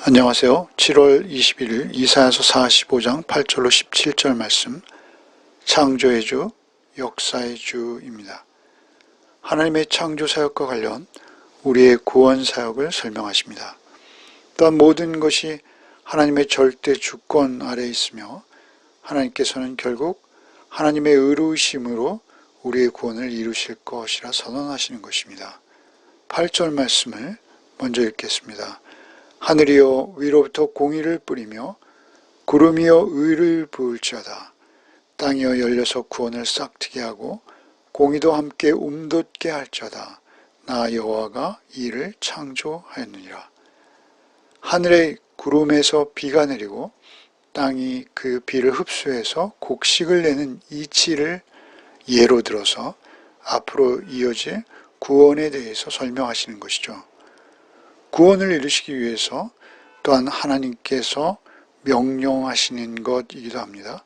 안녕하세요. 7월 21일 이사야서 45장 8절로 17절 말씀, 창조의 주, 역사의 주입니다. 하나님의 창조 사역과 관련 우리의 구원 사역을 설명하십니다. 또한 모든 것이 하나님의 절대 주권 아래에 있으며 하나님께서는 결국 하나님의 의로우심으로 우리의 구원을 이루실 것이라 선언하시는 것입니다. 8절 말씀을 먼저 읽겠습니다. 하늘이여 위로부터 공의를 뿌리며 구름이여 의를 부을지어다. 땅이여 열려서 구원을 싹트게 하고 공의도 함께 움돋게 할지어다. 나 여호와가 이를 창조하였느니라. 하늘의 구름에서 비가 내리고 땅이 그 비를 흡수해서 곡식을 내는 이치를 예로 들어서 앞으로 이어질 구원에 대해서 설명하시는 것이죠. 구원을 이루시기 위해서 또한 하나님께서 명령하시는 것이기도 합니다.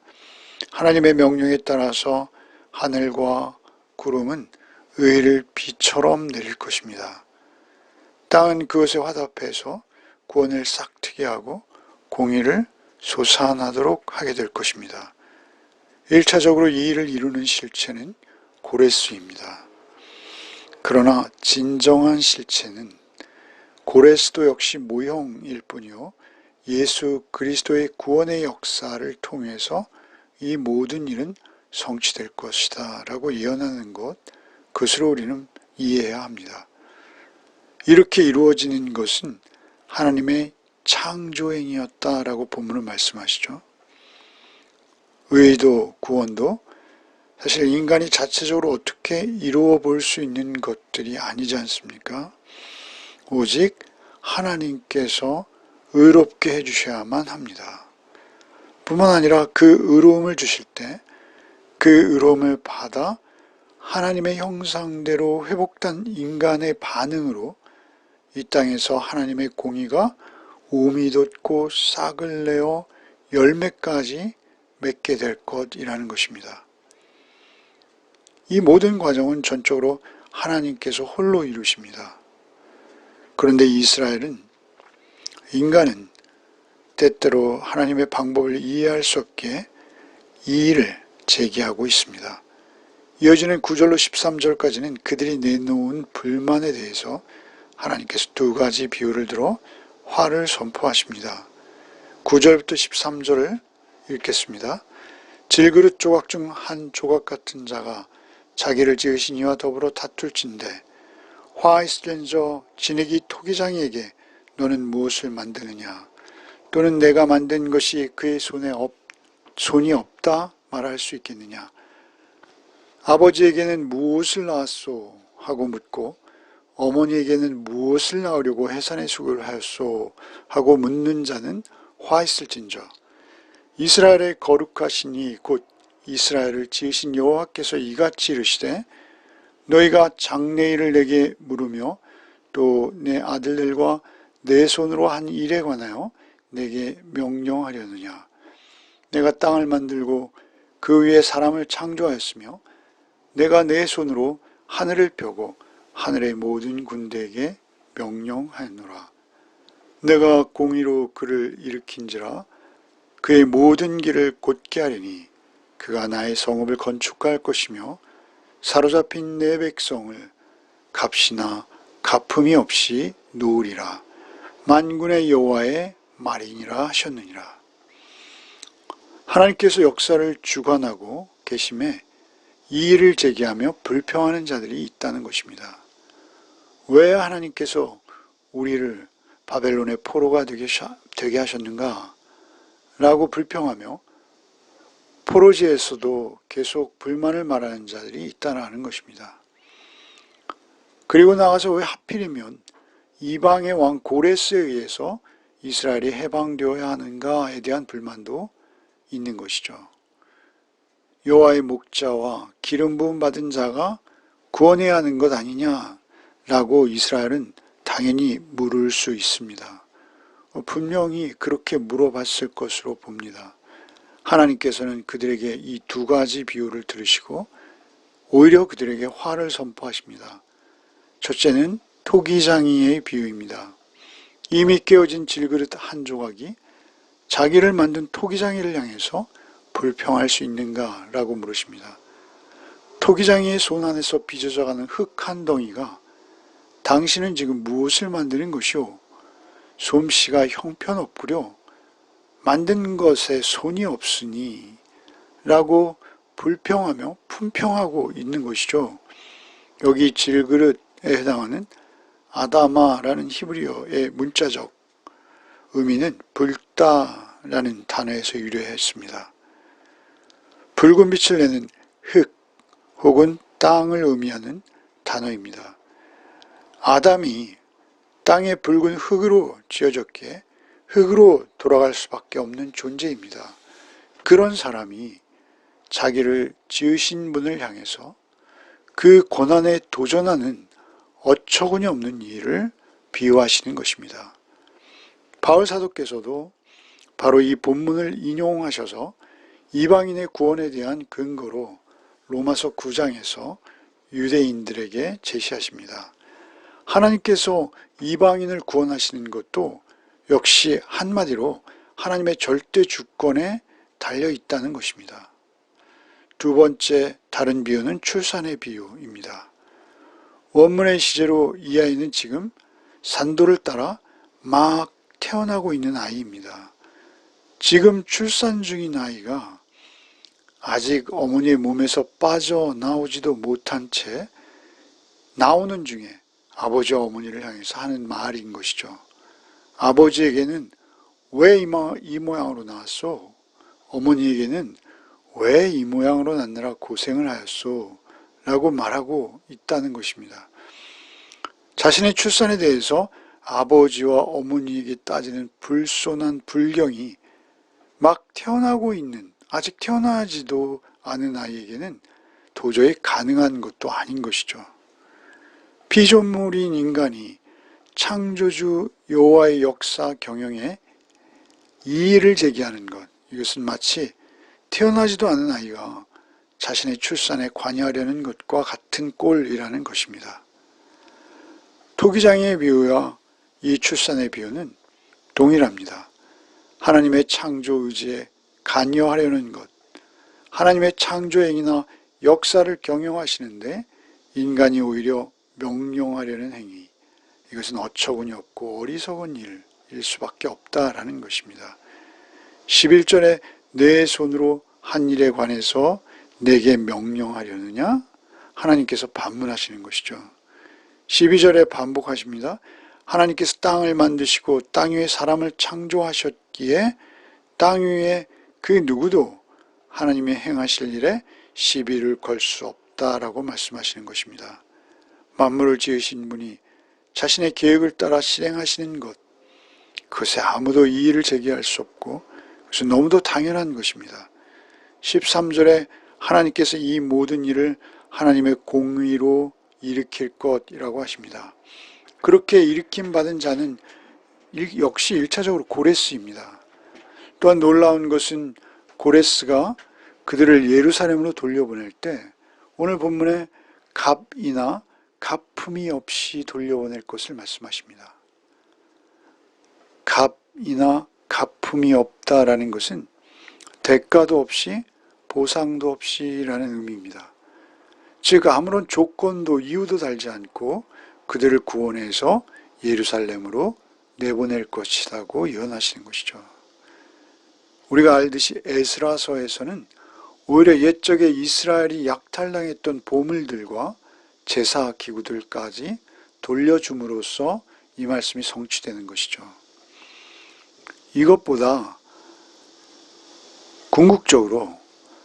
하나님의 명령에 따라서 하늘과 구름은 의를 비처럼 내릴 것입니다. 땅은 그것에 화답해서 구원을 싹트게 하고 공의를 솟아나도록 하게 될 것입니다. 1차적으로 이 일을 이루는 실체는 고레스입니다. 그러나 진정한 실체는 고레스도 역시 모형일 뿐이요, 예수 그리스도의 구원의 역사를 통해서 이 모든 일은 성취될 것이다 라고 예언하는 것, 그것으로 우리는 이해해야 합니다. 이렇게 이루어지는 것은 하나님의 창조행위였다라고 본문은 말씀하시죠. 의도, 구원도 사실 인간이 자체적으로 어떻게 이루어 볼 수 있는 것들이 아니지 않습니까? 오직 하나님께서 의롭게 해주셔야만 합니다. 뿐만 아니라 그 의로움을 주실 때 그 의로움을 받아 하나님의 형상대로 회복된 인간의 반응으로 이 땅에서 하나님의 공의가 우미 돋고 싹을 내어 열매까지 맺게 될 것이라는 것입니다. 이 모든 과정은 전적으로 하나님께서 홀로 이루십니다. 그런데 인간은 때때로 하나님의 방법을 이해할 수 없게 이의를 제기하고 있습니다. 이어지는 9절로 13절까지는 그들이 내놓은 불만에 대해서 하나님께서 두 가지 비유를 들어 화를 선포하십니다. 9절부터 13절을 읽겠습니다. 질그릇 조각 중 한 조각 같은 자가 자기를 지으신 이와 더불어 다툴진대 화 있을진저 진흙이 토기장이에게 너는 무엇을 만드느냐, 또는 내가 만든 것이 그의 손이 없다 말할 수 있겠느냐. 아버지에게는 무엇을 낳았소 하고 묻고 어머니에게는 무엇을 낳으려고 해산의 수고를 하였소 하고 묻는 자는 화 있을진저 이스라엘의 거룩하시니 곧 이스라엘을 지으신 여호와께서 이같이 이르시되 너희가 장래일을 내게 물으며 또 내 아들들과 내 손으로 한 일에 관하여 내게 명령하려느냐. 내가 땅을 만들고 그 위에 사람을 창조하였으며 내가 내 손으로 하늘을 펴고 하늘의 모든 군대에게 명령하였노라. 내가 공의로 그를 일으킨지라 그의 모든 길을 곧게 하리니 그가 나의 성읍을 건축할 것이며 사로잡힌 내 백성을 값이나 갚음이 없이 놓으리라. 만군의 여호와의 말이니라 하셨느니라. 하나님께서 역사를 주관하고 계심에 이의를 제기하며 불평하는 자들이 있다는 것입니다. 왜 하나님께서 우리를 바벨론의 포로가 되게 하셨는가? 라고 불평하며 포로지에서도 계속 불만을 말하는 자들이 있다는 것입니다. 그리고 나가서 왜 하필이면 이방의 왕 고레스에 의해서 이스라엘이 해방되어야 하는가에 대한 불만도 있는 것이죠. 여호와의 목자와 기름 부음 받은 자가 구원해야 하는 것 아니냐라고 이스라엘은 당연히 물을 수 있습니다. 분명히 그렇게 물어봤을 것으로 봅니다. 하나님께서는 그들에게 이 두 가지 비유를 들으시고 오히려 그들에게 화를 선포하십니다. 첫째는 토기장이의 비유입니다. 이미 깨어진 질그릇 한 조각이 자기를 만든 토기장이를 향해서 불평할 수 있는가라고 물으십니다. 토기장이의 손 안에서 빚어져가는 흙 한 덩이가 당신은 지금 무엇을 만드는 것이오? 솜씨가 형편없구려. 만든 것에 손이 없으니 라고 불평하며 품평하고 있는 것이죠. 여기 질그릇에 해당하는 아다마라는 히브리어의 문자적 의미는 붉다라는 단어에서 유래했습니다. 붉은 빛을 내는 흙 혹은 땅을 의미하는 단어입니다. 아담이 땅의 붉은 흙으로 지어졌기에 흙으로 돌아갈 수밖에 없는 존재입니다. 그런 사람이 자기를 지으신 분을 향해서 그 고난에 도전하는 어처구니 없는 일을 비유하시는 것입니다. 바울 사도께서도 바로 이 본문을 인용하셔서 이방인의 구원에 대한 근거로 로마서 9장에서 유대인들에게 제시하십니다. 하나님께서 이방인을 구원하시는 것도 역시 한마디로 하나님의 절대 주권에 달려 있다는 것입니다. 두 번째 다른 비유는 출산의 비유입니다. 원문의 시제로 이 아이는 지금 산도를 따라 막 태어나고 있는 아이입니다. 지금 출산 중인 아이가 아직 어머니의 몸에서 빠져나오지도 못한 채 나오는 중에 아버지와 어머니를 향해서 하는 말인 것이죠. 아버지에게는 왜 이 모양으로 나왔소? 어머니에게는 왜 이 모양으로 낳느라 고생을 하였소? 라고 말하고 있다는 것입니다. 자신의 출산에 대해서 아버지와 어머니에게 따지는 불손한 불경이 막 태어나고 있는, 아직 태어나지도 않은 아이에게는 도저히 가능한 것도 아닌 것이죠. 피조물인 인간이 창조주 여호와의 역사 경영에 이의를 제기하는 것, 이것은 마치 태어나지도 않은 아이가 자신의 출산에 관여하려는 것과 같은 꼴이라는 것입니다. 토기장의 비유와 이 출산의 비유는 동일합니다. 하나님의 창조 의지에 관여하려는 것, 하나님의 창조행위나 역사를 경영하시는데 인간이 오히려 명령하려는 행위, 이것은 어처구니 없고 어리석은 일일 수밖에 없다라는 것입니다. 11절에 내 손으로 한 일에 관해서 내게 명령하려느냐? 하나님께서 반문하시는 것이죠. 12절에 반복하십니다. 하나님께서 땅을 만드시고 땅 위에 사람을 창조하셨기에 땅 위에 그 누구도 하나님의 행하실 일에 시비를 걸 수 없다라고 말씀하시는 것입니다. 만물을 지으신 분이 자신의 계획을 따라 실행하시는 것, 그것에 아무도 이의를 제기할 수 없고 그것은 너무도 당연한 것입니다. 13절에 하나님께서 이 모든 일을 하나님의 공의로 일으킬 것이라고 하십니다. 그렇게 일으킴 받은 자는 역시 1차적으로 고레스입니다. 또한 놀라운 것은 고레스가 그들을 예루살렘으로 돌려보낼 때 오늘 본문에 값이나 갚음이 없이 돌려보낼 것을 말씀하십니다. 값이나 갚음이 없다라는 것은 대가도 없이 보상도 없이라는 의미입니다. 즉 아무런 조건도 이유도 달지 않고 그들을 구원해서 예루살렘으로 내보낼 것이라고 예언하시는 것이죠. 우리가 알듯이 에스라서에서는 오히려 옛적에 이스라엘이 약탈당했던 보물들과 제사 기구들까지 돌려줌으로써 이 말씀이 성취되는 것이죠. 이것보다 궁극적으로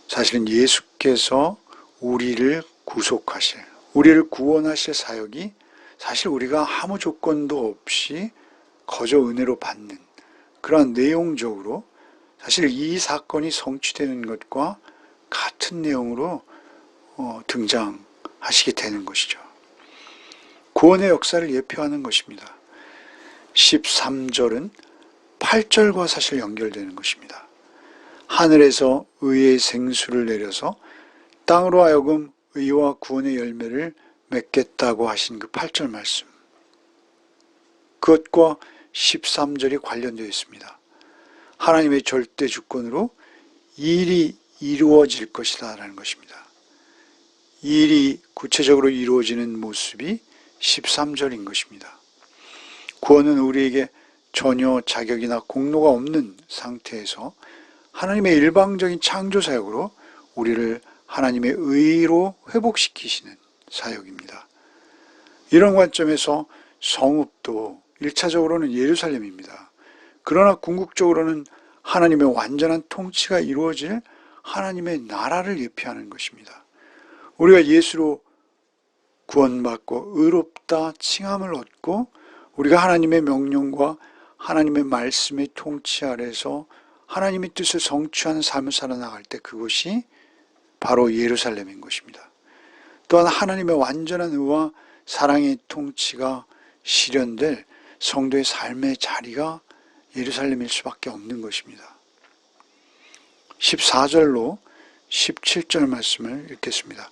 사실은 예수께서 우리를 구속하실, 우리를 구원하실 사역이 사실 우리가 아무 조건도 없이 거저 은혜로 받는 그러한 내용적으로 사실 이 사건이 성취되는 것과 같은 내용으로 등장하시게 되는 것이죠. 구원의 역사를 예표하는 것입니다. 13절은 8절과 사실 연결되는 것입니다. 하늘에서 의의 생수를 내려서 땅으로 하여금 의와 구원의 열매를 맺겠다고 하신 그 8절 말씀. 그것과 13절이 관련되어 있습니다. 하나님의 절대 주권으로 일이 이루어질 것이다 라는 것입니다. 일이 구체적으로 이루어지는 모습이 13절인 것입니다. 구원은 우리에게 전혀 자격이나 공로가 없는 상태에서 하나님의 일방적인 창조 사역으로 우리를 하나님의 의로 회복시키시는 사역입니다. 이런 관점에서 성읍도 1차적으로는 예루살렘입니다. 그러나 궁극적으로는 하나님의 완전한 통치가 이루어질 하나님의 나라를 예표하는 것입니다. 우리가 예수로 구원받고 의롭다 칭함을 얻고 우리가 하나님의 명령과 하나님의 말씀의 통치 아래서 하나님의 뜻을 성취하는 삶을 살아나갈 때 그것이 바로 예루살렘인 것입니다. 또한 하나님의 완전한 의와 사랑의 통치가 실현될 성도의 삶의 자리가 예루살렘일 수밖에 없는 것입니다. 14절로 17절 말씀을 읽겠습니다.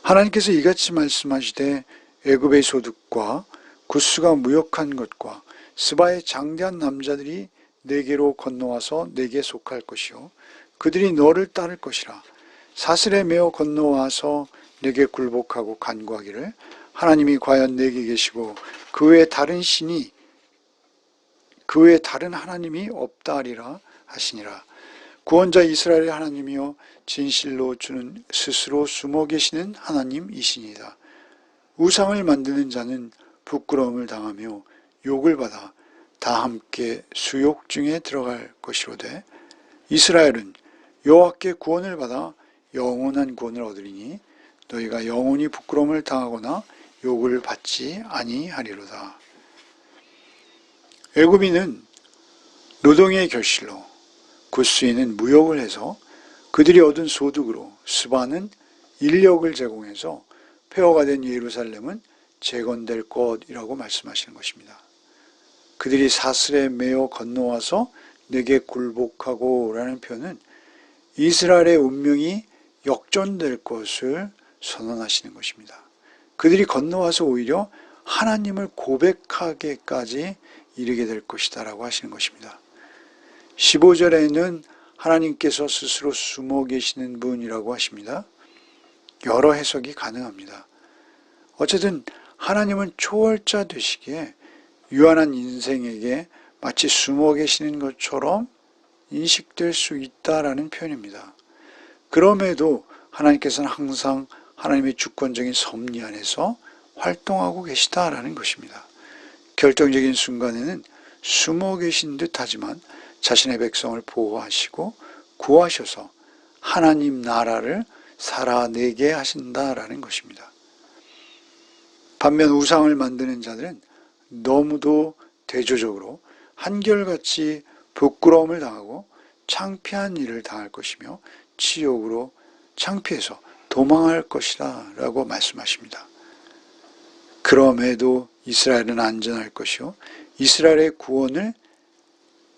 하나님께서 이같이 말씀하시되 애굽의 소득과 구스가 무역한 것과 스바의 장대한 남자들이 내게로 건너와서 내게 속할 것이요 그들이 너를 따를 것이라. 사슬에 매어 건너와서 내게 굴복하고 간구하기를 하나님이 과연 내게 계시고 그 외에 다른 신이 그 외에 다른 하나님이 없다 하리라 하시니라. 구원자 이스라엘의 하나님이여 진실로 주는 스스로 숨어 계시는 하나님이시니이다. 우상을 만드는 자는 부끄러움을 당하며 욕을 받아 다 함께 수욕 중에 들어갈 것이로되 이스라엘은 여호와께 구원을 받아 영원한 구원을 얻으리니 너희가 영원히 부끄러움을 당하거나 욕을 받지 아니하리로다. 애굽인은 노동의 결실로 구스인은 무역을 해서 그들이 얻은 소득으로 스바는 인력을 제공해서 폐허가 된 예루살렘은 재건될 것이라고 말씀하시는 것입니다. 그들이 사슬에 매어 건너와서 내게 굴복하고 라는 표현은 이스라엘의 운명이 역전될 것을 선언하시는 것입니다. 그들이 건너와서 오히려 하나님을 고백하게까지 이르게 될 것이다 라고 하시는 것입니다. 15절에는 하나님께서 스스로 숨어 계시는 분이라고 하십니다. 여러 해석이 가능합니다. 어쨌든 하나님은 초월자 되시기에 유한한 인생에게 마치 숨어 계시는 것처럼 인식될 수 있다라는 표현입니다. 그럼에도 하나님께서는 항상 하나님의 주권적인 섭리 안에서 활동하고 계시다라는 것입니다. 결정적인 순간에는 숨어 계신 듯 하지만 자신의 백성을 보호하시고 구하셔서 하나님 나라를 살아내게 하신다라는 것입니다. 반면 우상을 만드는 자들은 너무도 대조적으로 한결같이 부끄러움을 당하고 창피한 일을 당할 것이며 치욕으로 창피해서 도망할 것이다 라고 말씀하십니다. 그럼에도 이스라엘은 안전할 것이요 이스라엘의 구원을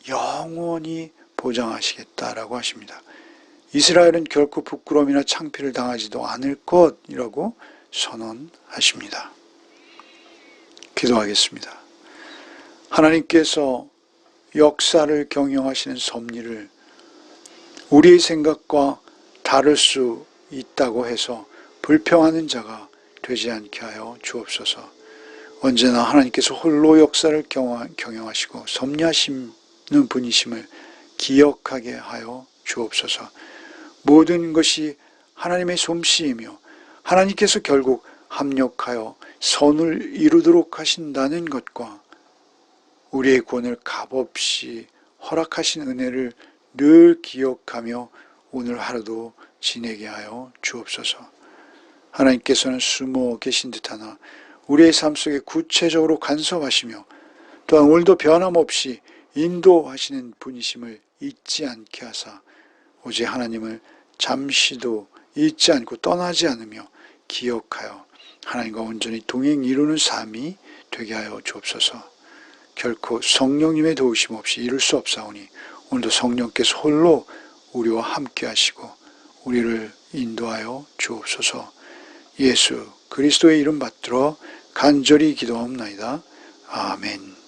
영원히 보장하시겠다라고 하십니다. 이스라엘은 결코 부끄러움이나 창피를 당하지도 않을 것이라고 선언하십니다. 기도하겠습니다. 하나님께서 역사를 경영하시는 섭리를 우리의 생각과 다를 수 있다고 해서 불평하는 자가 되지 않게 하여 주옵소서. 언제나 하나님께서 홀로 역사를 경영하시고 섭리하시는 분이심을 기억하게 하여 주옵소서. 모든 것이 하나님의 솜씨이며 하나님께서 결국 합력하여 선을 이루도록 하신다는 것과 우리의 구원을 값없이 허락하신 은혜를 늘 기억하며 오늘 하루도 지내게 하여 주옵소서. 하나님께서는 숨어 계신 듯하나 우리의 삶 속에 구체적으로 간섭하시며 또한 오늘도 변함없이 인도하시는 분이심을 잊지 않게 하사 오직 하나님을 잠시도 잊지 않고 떠나지 않으며 기억하여 하나님과 온전히 동행 이루는 삶이 되게 하여 주옵소서. 결코 성령님의 도우심 없이 이룰 수 없사오니 오늘도 성령께서 홀로 우리와 함께 하시고 우리를 인도하여 주옵소서. 예수 그리스도의 이름 받들어 간절히 기도하옵나이다. 아멘.